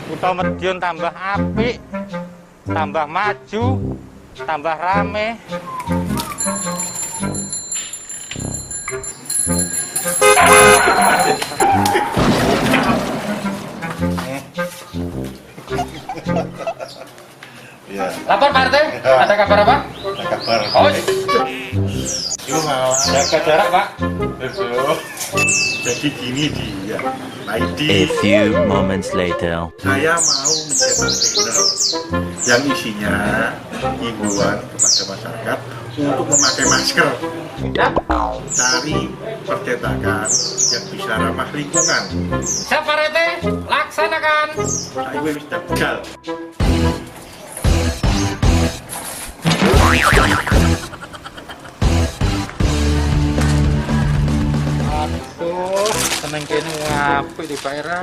Kutha Madiun tambah apik, tambah maju, tambah rame. Iya, Lapor Pak RT, ada kabar apa? ada kabar. Oh, Itu malah jaga jarak Pak. besok. Jadi gini dia, A ID few moments later. saya mau mencetak banner yang isinya himbauan kepada masyarakat untuk memakai masker. Cari percetakan yang bisa ramah lingkungan. Siap Pak RT, laksanakan. Saya wis tegal. Aduh, seneng kene apik di Pak Era.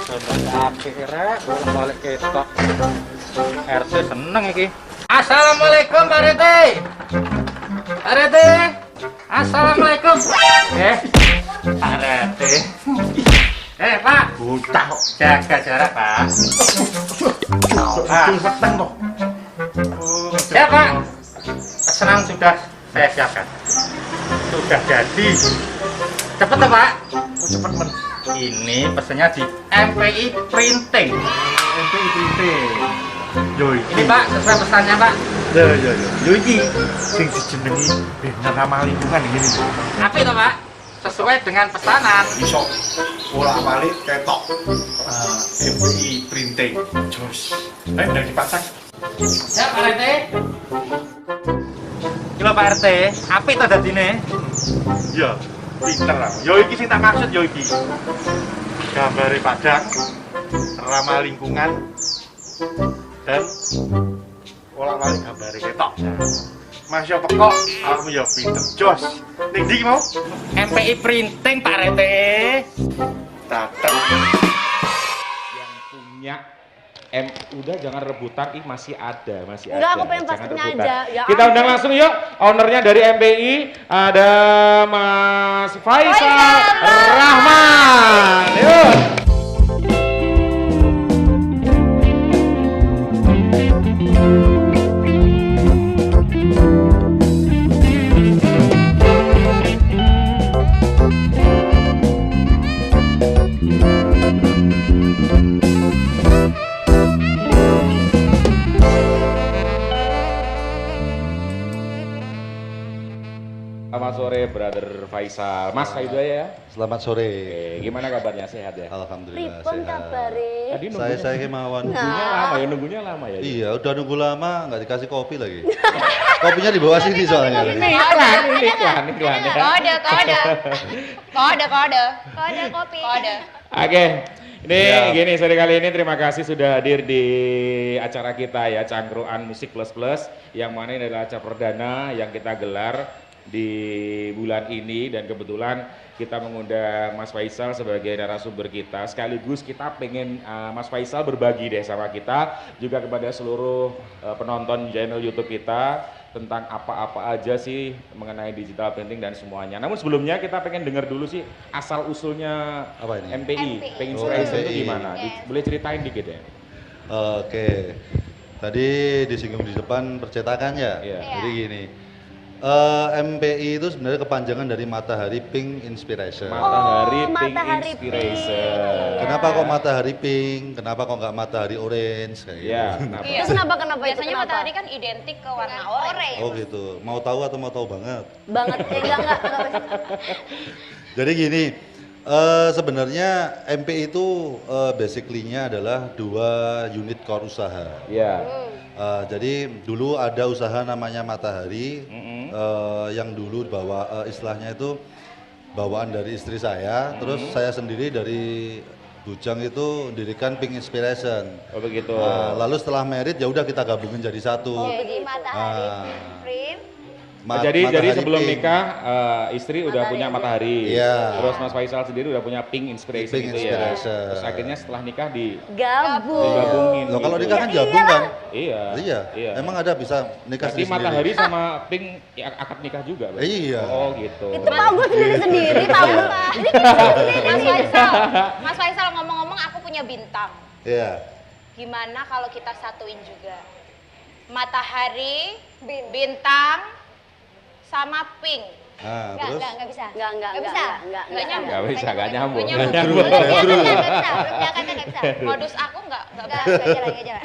Seneng apik Era, balik ketok. RT seneng iki. Assalamualaikum Pak RT. Pak RT. Assalamualaikum. Pak RT. Pak, Bocah kok. jaga jarak Pak. Pak, Peteng kok. ya Pak. Pesanan sudah saya siapkan. Sudah jadi. Cepet ya Pak. Cepet men. Ini pesennya di MPI Printing. MPI Printing. Yo iki. Ini Pak, sesuai pesannya Pak. Yo. Yo iki sing dijenengi bener ramah lingkungan gini. Apa itu Pak? Sesuai dengan pesanan. Iso bolak-balik ketok. MPI Printing. Jos. Udah dipasang. Ya Pak RT. Kilo Pak RT, apa itu dadine? Ya, pinter lah. Yo iki sing tak maksud yo iki. Gambare padang, ramah lingkungan, dan bolak-balik gambare ketok. Mas yo pekok, aku yo pinter. Jos. Ning ndi ki mau? MPI Printing Pak RT. Tatap. Yang punya udah jangan rebutan, masih ada, Enggak, aku pengen Jangan pastinya rebutan. aja. Ya Kita undang ampun. langsung yuk, ownernya dari MPI ada Mas Faisal Rahman. Yuk. Selamat sore, Brother Faisal. Mas Faisal ya. Selamat sore. Oke, gimana kabarnya? Sehat ya? Alhamdulillah Pripun sehat. kabare? Tadi Saya kemauan. nunggunya lama ya. Iya, udah nunggu lama nggak dikasih kopi lagi. Kopinya di bawah sini soalnya. Ini iklan ya. Kode kopi. Oke, ini Ya. gini sore kali ini terima kasih sudah hadir di acara kita ya, Cangkruan Musik Plus Plus, yang mana ini adalah acara perdana yang kita gelar di bulan ini, dan kebetulan kita mengundang Mas Faisal sebagai narasumber kita, sekaligus kita pengen Mas Faisal berbagi deh sama kita juga kepada seluruh penonton channel YouTube kita tentang apa-apa aja sih mengenai digital printing dan semuanya. Namun sebelumnya kita pengen dengar dulu sih asal usulnya Apa ini? MPI, Pink Oh, Inspiration itu MPI. gimana? Boleh ceritain dikit ya? Oke. Tadi disinggung di depan percetakan ya. Iya. Jadi gini. MPI itu sebenarnya kepanjangan dari Matahari Pink Inspiration. Matahari Pink Matahari Inspiration. Kenapa kok matahari pink? Kenapa kok nggak matahari orange kayak Iya, gitu? kenapa? Itu kenapa itu? Biasanya Kenapa? matahari kan identik ke warna oranye. Oh gitu. Mau tahu atau mau tahu banget? Banget. Enggak. Jadi gini, sebenarnya MPI itu basically-nya adalah 2 unit core usaha. Iya. Jadi dulu ada usaha namanya Matahari, Mm-mm. yang dulu bawa istilahnya itu bawaan dari istri saya, terus saya sendiri dari Bujang itu dirikan Pink Inspiration. Oh begitu. Lalu setelah merit ya udah kita gabungin jadi satu. Jadi matahari Ah. print. Jadi Matahari sebelum Pink. nikah istri udah punya Matahari. Iya. Terus Mas Faisal sendiri udah punya Pink Inspiration Pink gitu ya. Inspiration. Terus akhirnya setelah nikah Gabung. digabungin. Loh kalau gitu. nikah kan gabung kan? Iya. Iya. Emang ada bisa nikah Berarti sendiri? Matahari sama Pink ya, akad nikah juga, Bang? Iya. Oh gitu. Itu bagus sendiri tahu. Mas Faisal ngomong-ngomong aku punya bintang. Iya. Gimana kalau kita satuin juga? Matahari, bintang, sama pink. Nah, terus Enggak bisa. Nggak bisa? Enggak Nggak nyambung. Nggak bisa, nggak nyambung. Nggak nyambung. Bedroom, Enggak bedroom. bisa. Enggak bisa. Modus aku nggak Enggak jalan.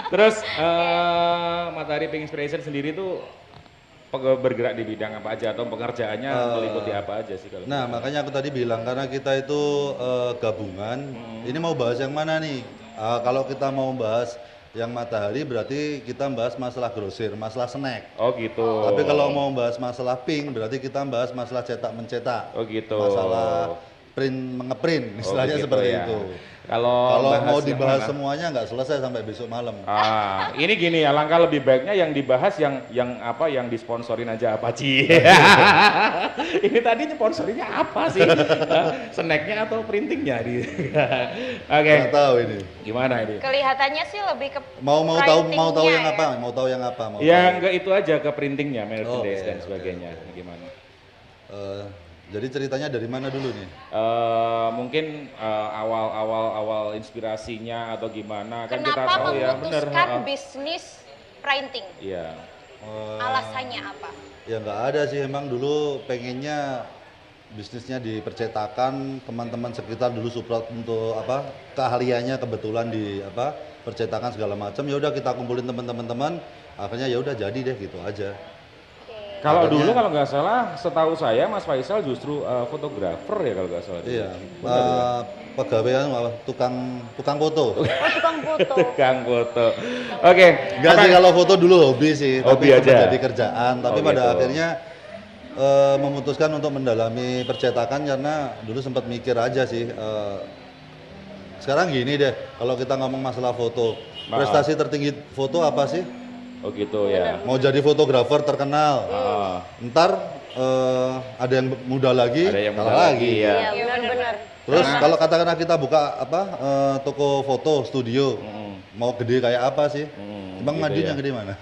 Terus Matahari Pink Inspiration sendiri tuh bergerak di bidang apa aja atau pengerjaannya meliputi apa aja sih kalau? Nah, makanya aku tadi bilang karena kita itu gabungan. Ini mau bahas yang mana nih? Kalau kita mau bahas yang Matahari berarti kita bahas masalah grosir, masalah snack. Oh gitu. Tapi kalau mau bahas masalah pink berarti kita bahas masalah cetak mencetak. Oh gitu. Masalah print mengeprint, istilahnya gitu seperti ya. itu. Kalau Kalau mau yang dibahas mana? semuanya nggak selesai sampai besok malam. Ini gini, alangkah lebih baiknya yang dibahas yang apa yang disponsorin aja apa Ci. Ini tadi sponsorinnya apa sih? Snacknya atau printingnya? Oke. Nggak tahu ini. Gimana ini? kelihatannya sih lebih ke Mau tahu yang printingnya apa? ya. Mau tahu yang apa? Mau Ya tahu. enggak itu aja ke printingnya, merchandise Oke, dan oke, sebagainya. Gimana? Jadi ceritanya dari mana dulu nih? Mungkin awal inspirasinya atau gimana kan kita Kenapa tahu ya benar. memutuskan bisnis printing? Iya. Alasannya apa? Ya nggak ada sih, emang dulu pengennya bisnisnya di percetakan, teman-teman sekitar dulu support untuk apa keahliannya kebetulan di apa percetakan segala macam. Ya udah kita kumpulin teman-teman, akhirnya ya udah jadi deh gitu aja. Kalau Makanya- dulu kalau nggak salah, setahu saya Mas Faisal justru fotografer ya kalau nggak salah. Iya, Benar ya? pegawaian apa, tukang foto. Tukang foto. Tukang foto. Oke. Enggak sih, kalau foto dulu hobi sih, Hobi tapi sempat aja. jadi kerjaan. Tapi Oh, pada gitu. akhirnya memutuskan untuk mendalami percetakan karena dulu sempat mikir aja sih. Sekarang gini deh, kalau kita ngomong masalah foto, Maaf. prestasi tertinggi foto apa sih? Oh gitu ya. Mau jadi fotografer terkenal, ntar ada yang muda lagi, Ada yang kalah muda lagi. ya. Iya, benar-benar. Terus kalau katakanlah kita buka apa toko foto studio, mau gede kayak apa sih? Bang gitu majunya ya. gede mana?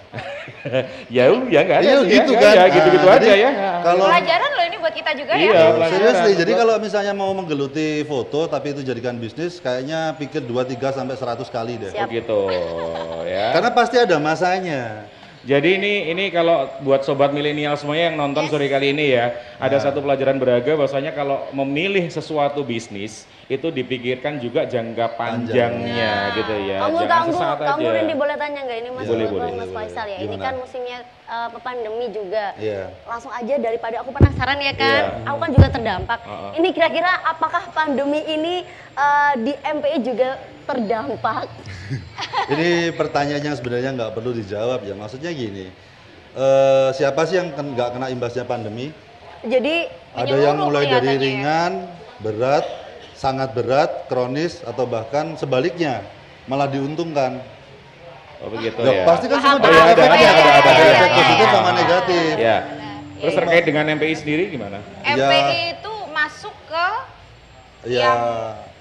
Ya nggak ada Iya sih gitu ya, kan. ya gitu-gitu Nah, aja jadi ya. Kalau Pelajaran loh ini buat kita juga Iya, ya. pelajaran. seriously, jadi kalau misalnya mau menggeluti foto tapi itu jadikan bisnis, kayaknya pikir 2, 3 sampai 100 kali deh. Oh gitu ya. Karena pasti ada masanya. Jadi ini kalau buat sobat milenial semuanya yang nonton sore kali ini ya, ada satu pelajaran berharga bahwasanya kalau memilih sesuatu bisnis itu dipikirkan juga jangka panjangnya gitu ya. Jangan sesaat Kamu aja. Randy boleh tanya nggak ini Mas, Boleh, Bang boleh, Mas boleh. Faisal ya? Ini Gimana? kan musimnya pandemi juga. Iya. Langsung aja daripada aku penasaran ya kan, Iya. aku kan juga terdampak. Heeh. Ini kira-kira apakah pandemi ini di MPI juga terdampak? Ini pertanyaan yang sebenarnya nggak perlu dijawab ya. Maksudnya gini, siapa sih yang nggak kena imbasnya pandemi? Jadi Ada yang Menyeluruh mulai dari kelihatannya ya. ringan, berat, sangat berat, kronis, atau bahkan sebaliknya malah diuntungkan. Oh begitu Ya, ya. pasti kan semua Oh, ya, ada, efeknya, ada, ada ada, efek ada. positif sama negatif. Ya. Terus terkait dengan MPI sendiri gimana? MPI itu masuk ke Ya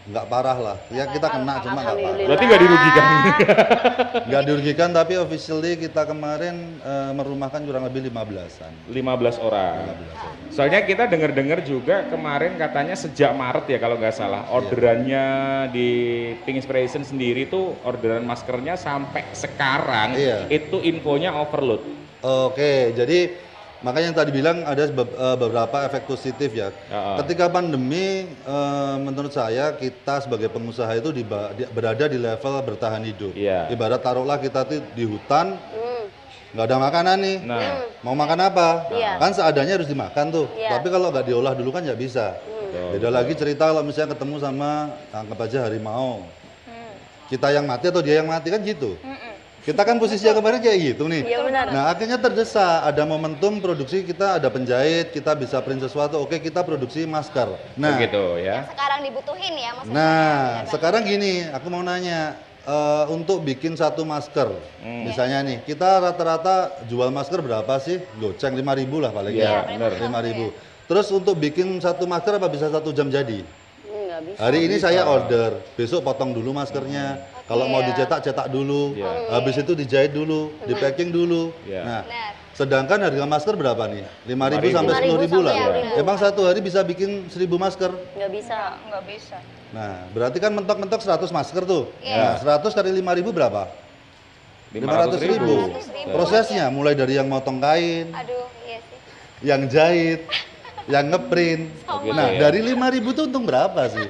nggak parah lah. Ya kita kena cuma nggak parah. Berarti nggak dirugikan. Nggak dirugikan tapi officially kita kemarin merumahkan kurang lebih 15-an. 15 orang. Soalnya kita dengar-dengar juga kemarin katanya sejak Maret ya kalau nggak salah orderannya di Pink Inspiration sendiri tuh orderan maskernya sampai sekarang Iya. itu infonya overload. Oke, jadi makanya yang tadi bilang ada beberapa efek positif ya. Ketika pandemi, menurut saya kita sebagai pengusaha itu berada di level bertahan hidup. Iya. Ibarat taruhlah kita tuh di hutan, nggak ada makanan nih. Nah. Mau makan apa? Iya. Kan seadanya harus dimakan tuh. Iya. Tapi kalau nggak diolah dulu kan nggak bisa. Beda lagi cerita kalau misalnya ketemu sama anggap aja harimau. Kita yang mati atau dia yang mati kan gitu. Kita kan posisinya kemarin kayak gitu nih. Iya benar. Nah akhirnya terdesak, ada momentum produksi kita ada penjahit, kita bisa print sesuatu, oke kita produksi masker. Nah, Begitu ya. sekarang dibutuhin ya maksudnya. nah sekarang gini, aku mau nanya, untuk bikin satu masker, misalnya nih, kita rata-rata jual masker berapa sih? Goceng 5.000 lah paling Iya, ya, benar. 5.000. Terus untuk bikin satu masker apa bisa 1 jam jadi? Nggak bisa. Hari ini saya order, besok potong dulu maskernya. Kalau mau dicetak, cetak dulu. Habis itu dijahit dulu, di packing dulu. Iya. Nah, Benar. Sedangkan harga masker berapa nih? 5.000 sampai 10.000 lah. sampai 10.000. Emang satu hari bisa bikin 1.000 masker? Nggak bisa. Nggak bisa. Nah, berarti kan mentok-mentok 100 masker tuh. Iya. Nah, 100 kali 5.000 berapa? 500.000. 500.000. Prosesnya mulai dari yang motong kain, Aduh, iya sih. yang jahit, yang ngeprint. gitu Nah, ya. dari 5.000 itu untung berapa sih?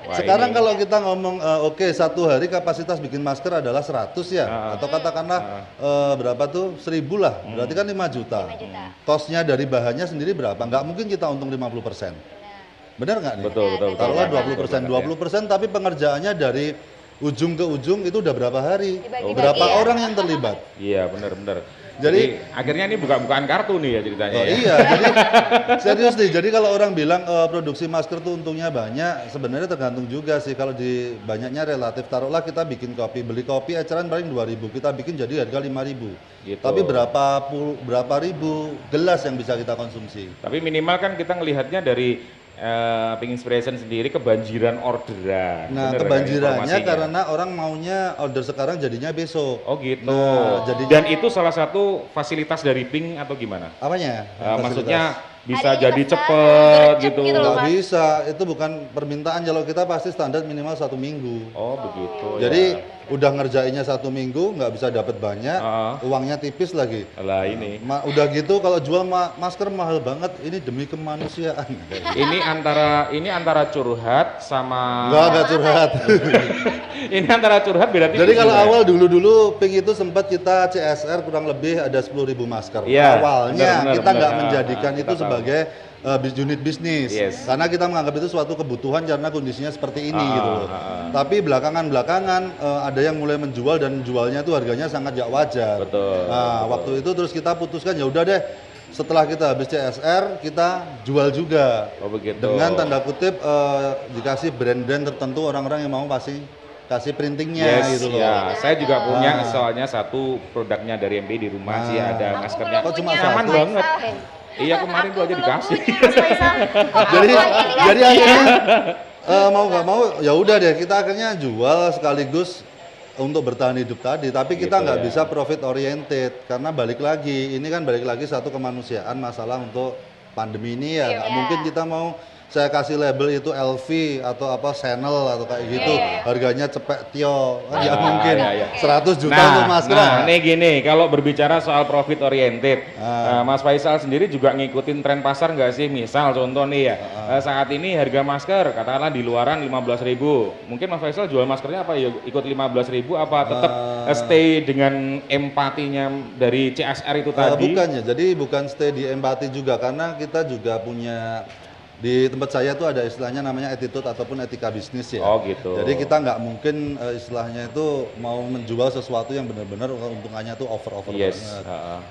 Wah, Sekarang ini- kalau kita ngomong oke, satu hari kapasitas bikin masker adalah 100 ya, atau katakanlah berapa tuh 1.000 lah, berarti kan 5 juta. 5 juta. Cost-nya dari bahannya sendiri berapa? Nggak mungkin kita untung 50%. Benar nggak nih? Betul, betul, betul. Taruhlah Betul 20%, banget, 20%, tapi pengerjaannya dari ujung ke ujung itu udah berapa hari? Dibagi-bagi Berapa ya. orang yang terlibat? Iya, benar-benar. Jadi- Jadi akhirnya ini bukaan kartu nih ya ceritanya Oh ya. iya, jadi serius nih. Jadi kalau orang bilang produksi masker tuh untungnya banyak, sebenarnya tergantung juga sih. Kalau di banyaknya relatif, taruhlah kita bikin kopi, beli kopi eceran paling 2.000, kita bikin jadi harga 5.000. Gitu. Tapi berapa ribu gelas yang bisa kita konsumsi? Tapi minimal kan kita ngelihatnya dari Pink Inspiration sendiri kebanjiran orderan. Nah, Bener kan kebanjirannya informasinya? karena orang maunya order sekarang jadinya besok. Oh gitu. Nah, Dan itu salah satu fasilitas dari Pink atau gimana? Apanya? Maksudnya bisa Harinya jadi pesan, cepet gercep gitu. gitu loh, Nggak Mas. bisa, itu bukan permintaan. Kalau kita pasti standar minimal 1 minggu. Oh begitu. Jadi ya. udah ngerjainnya 1 minggu, nggak bisa dapat banyak, uangnya tipis lagi. Lah ini. Udah gitu kalau jual masker mahal banget, ini demi kemanusiaan. Ini antara curhat sama. Nggak curhat. Ini antara curhat berarti. Jadi kalau gimana? awal dulu Pink itu sempat kita CSR kurang lebih ada 10.000 masker. Iya, Awalnya benar, kita nggak benar. menjadikan Kita itu tahu. sebagai unit bisnis, Yes. karena kita menganggap itu suatu kebutuhan karena kondisinya seperti ini gitu loh. Tapi belakangan ada yang mulai menjual dan jualnya tuh harganya sangat gak wajar. Betul, Nah, waktu itu terus kita putuskan ya udah deh, setelah kita habis CSR kita jual juga. Oh begitu. Dengan tanda kutip dikasih brand-brand tertentu orang-orang yang mau kasih printingnya Yes, gitu loh. ya. Saya juga punya soalnya satu produknya dari MB di rumah sih ada maskernya. Kok cuma Nyaman satu? banget. Iya kemarin gua aja dikasih. Jadi akhirnya mau nggak mau ya udah deh kita akhirnya jual sekaligus untuk bertahan hidup tadi. Tapi kita Gitu nggak ya. bisa profit oriented karena balik lagi satu kemanusiaan masalah untuk pandemi ini ya. Nggak mungkin kita mau saya kasih label itu LV atau apa Chanel atau kayak gitu harganya cepet tio kan nggak mungkin iya, iya. 100 juta untuk masker. Nah, nih gini, kalau berbicara soal profit oriented, Mas Faisal sendiri juga ngikutin tren pasar nggak sih? Misal contoh nih ya, saat ini harga masker katakanlah di luaran 15.000. Mungkin Mas Faisal jual maskernya apa ya? Ikut 15.000 apa tetap stay dengan empatinya dari CSR itu tadi? Bukan ya, jadi bukan stay di empati juga karena kita juga punya di tempat saya tuh ada istilahnya namanya attitude ataupun etika bisnis ya. Oh gitu. Jadi kita nggak mungkin istilahnya itu mau menjual sesuatu yang benar-benar untungannya tuh over Yes, banget.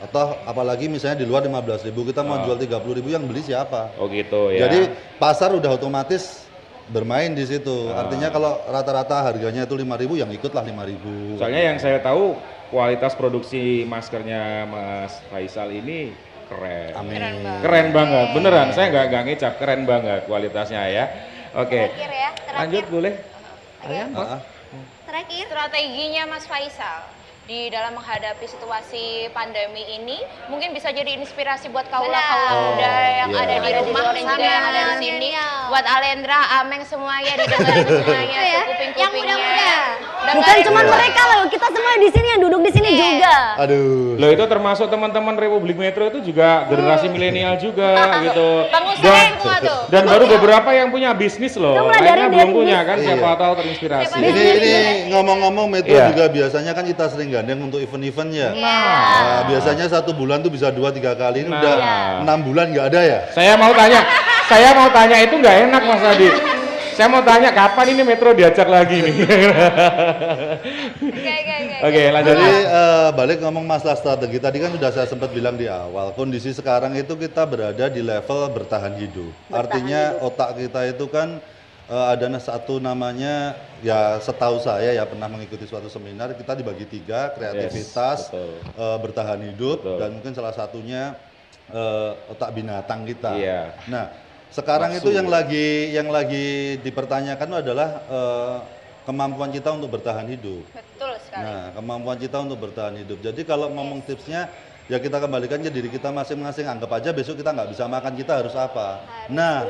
Atau apalagi misalnya di luar 15.000 kita mau jual 30.000 yang beli siapa? Oh gitu ya. Jadi pasar udah otomatis bermain di situ. Artinya kalau rata-rata harganya itu 5.000 yang ikutlah 5.000. Soalnya yang saya tahu kualitas produksi maskernya Mas Faisal ini keren. Amin. Keren banget, beneran. Saya nggak ngecap, keren banget kualitasnya ya. Oke. Terakhir ya, Lanjut boleh. Terakhir, strateginya Mas Faisal di dalam menghadapi situasi pandemi ini mungkin bisa jadi inspirasi buat kaula-kaula muda yang ada di rumah dan juga yang ada di sini. Buat Alendra, Ameng semuanya didengarin semuanya, kuping-kupingnya. Bukan cuma mereka loh, kita semua di sini yang duduk di sini juga. Aduh. Loh itu termasuk teman-teman Republik Metro itu juga generasi milenial juga gitu. Pengusaha yang tua tuh. Dan baru beberapa yang punya bisnis loh. Itu mulai Lainnya dari belum punya kan, Iya. siapa tahu terinspirasi. Ini ngomong-ngomong Metro Iya. juga biasanya kan kita sering gandeng untuk event-event ya. Nah, biasanya 1 bulan tuh bisa 2-3 kali. Ini Nah. udah 6 bulan nggak ada ya. Saya mau tanya itu nggak enak Mas Adi. Saya mau tanya kapan ini Metro diajak lagi nih. Oke, lanjut. Jadi balik ngomong masalah strategi tadi kan sudah saya sempat bilang di awal. Kondisi sekarang itu kita berada di level bertahan hidup. Artinya otak kita itu kan ada satu namanya ya setahu saya ya pernah mengikuti suatu seminar kita dibagi 3 kreativitas, betul. bertahan hidup Betul. dan mungkin salah satunya otak binatang kita. Iya. Nah sekarang Nafsu. itu yang lagi dipertanyakan adalah kemampuan kita untuk bertahan hidup. Betul sekali. Nah, kemampuan kita untuk bertahan hidup. Jadi kalau ngomong tipsnya, ya kita kembalikan ke diri kita masing-masing. Anggap aja besok kita nggak bisa makan, kita harus apa? Nah,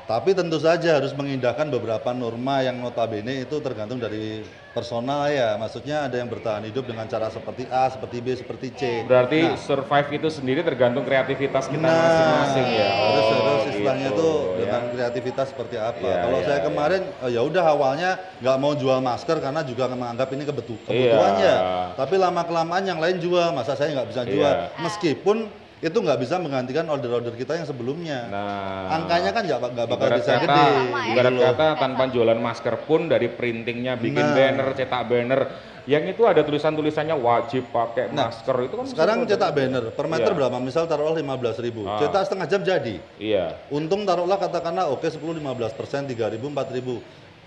tapi tentu saja harus mengindahkan beberapa norma yang notabene itu tergantung dari personal ya. Maksudnya ada yang bertahan hidup dengan cara seperti A, seperti B, seperti C. Berarti survive itu sendiri tergantung kreativitas kita masing-masing ya. Harus istilahnya gitu, tuh ya. dengan kreativitas seperti apa. Iya, Kalau iya, saya iya. kemarin ya udah awalnya nggak mau jual masker karena juga menganggap ini kebutuhan Iya. ya. Tapi lama kelamaan yang lain jual, masa saya nggak bisa jual. Iya. Meskipun itu nggak bisa menggantikan order-order kita yang sebelumnya. Nah, Angkanya kan nggak bakal ibarat bisa kata, gede. ibarat gitu loh. kata tanpa jualan masker pun dari printingnya, bikin Nah. banner, cetak banner, yang itu ada tulisannya wajib pakai Nah, masker itu kan. Sekarang bisa cetak banner per meter Iya. berapa? Misal taruhlah 15.000. Cetak setengah jam jadi. Iya. Untung taruhlah katakanlah oke 10-15%, 3.000, 4.000.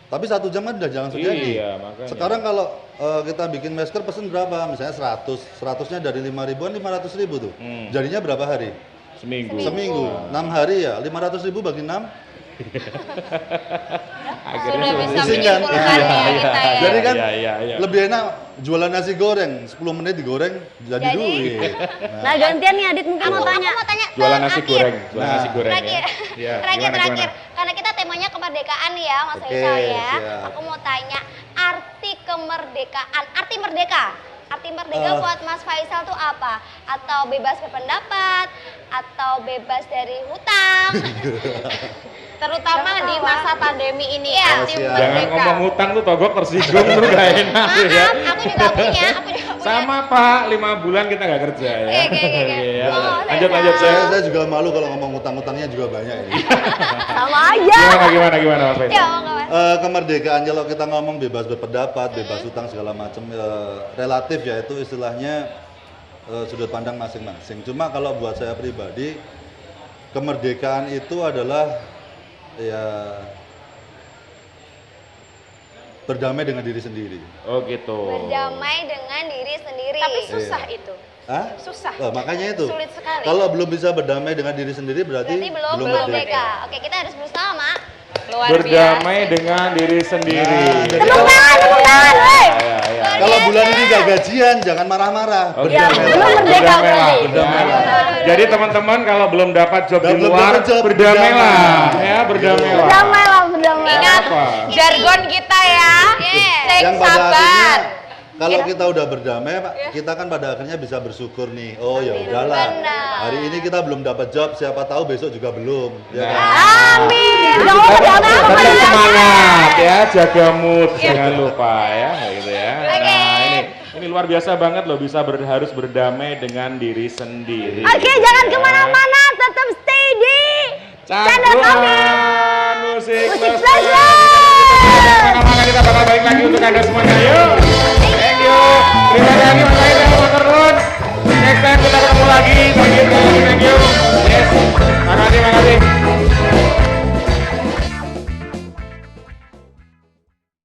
Tapi 1 jam kan udah jalan jadi. Iya, makanya. Sekarang kalau kita bikin masker pesen berapa? Misalnya 100. 100-nya dari 5.000-an 500.000 tuh. Jadinya berapa hari? Seminggu. Seminggu. 6 hari ya. 500.000 bagi 6. Akhirnya Sudah bisa Pusing kan? menyimpulkan ya kita ya. Jadi kan iya. lebih enak jualan nasi goreng 10 menit digoreng jadi duit. Nah gantian nih Adit mungkin mau tanya. Aku mau tanya Jualan nasi terakhir. goreng, jualan Nah. nasi goreng Terakhir, ya. Iya, terakhir, gimana, terakhir. gimana? Karena kita temanya kemerdekaan nih ya, Mas Oke, Faisal ya. siap. Aku mau tanya arti kemerdekaan, arti merdeka. Arti merdeka buat Mas Faisal tuh apa? Atau bebas berpendapat, atau bebas dari hutang? Terutama di masa pandemi ini ya, arti siap. Jangan merdeka. ngomong hutang tuh Togok tersinggung tuh gak enak tuh ya. Maaf, aku juga punya. Sama Pak, 5 bulan kita nggak kerja ya. Oke. Iya. Oh, Lanjut Faisal. saya. Saya juga malu kalau ngomong utang-utangnya juga banyak ini. Sama aja. Gimana Mas Faisal? Ya, enggak Mas. Kemerdekaan kalau kita ngomong bebas berpendapat, bebas utang segala macam relatif ya itu istilahnya sudut pandang masing-masing. Cuma kalau buat saya pribadi kemerdekaan itu adalah ya berdamai dengan diri sendiri. Oh gitu. Berdamai dengan diri sendiri. Tapi susah itu. Hah? Susah. Makanya itu. Sulit sekali. Kalau belum bisa berdamai dengan diri sendiri berarti belum merdeka. Oke, kita harus berusaha, Mak. Luar Berdamai dengan diri sendiri. Nah, jadi Tepuk tangan, woi. Ya. kalau bulan ini gak gajian jangan marah-marah. Oke. belum merdeka berarti. Berdamailah. Jadi teman-teman kalau belum dapat job di Belum luar, dapat job, berdamailah. Ya, berdamailah. Berdamailah, berdamailah. Ingat Apa? jargon kita ya. Cek Yang pada sabar. akhirnya kalau kita udah berdamai, Pak, kita kan pada akhirnya bisa bersyukur nih. Oh ya udahlah. Benar. Hari ini kita belum dapat job, siapa tahu besok juga belum. Ya kan? Amin. Jangan berdamai Tetap kepada semangat ya, jaga mood, jangan lupa ya, gitu ya. Nah ini luar biasa banget loh bisa harus berdamai dengan diri sendiri. Oke, jangan kemana-mana, tetap stay di channel kami. Cangkruan musik Musik plus. plus. Kita bakal balik lagi untuk Anda semuanya. Yuk.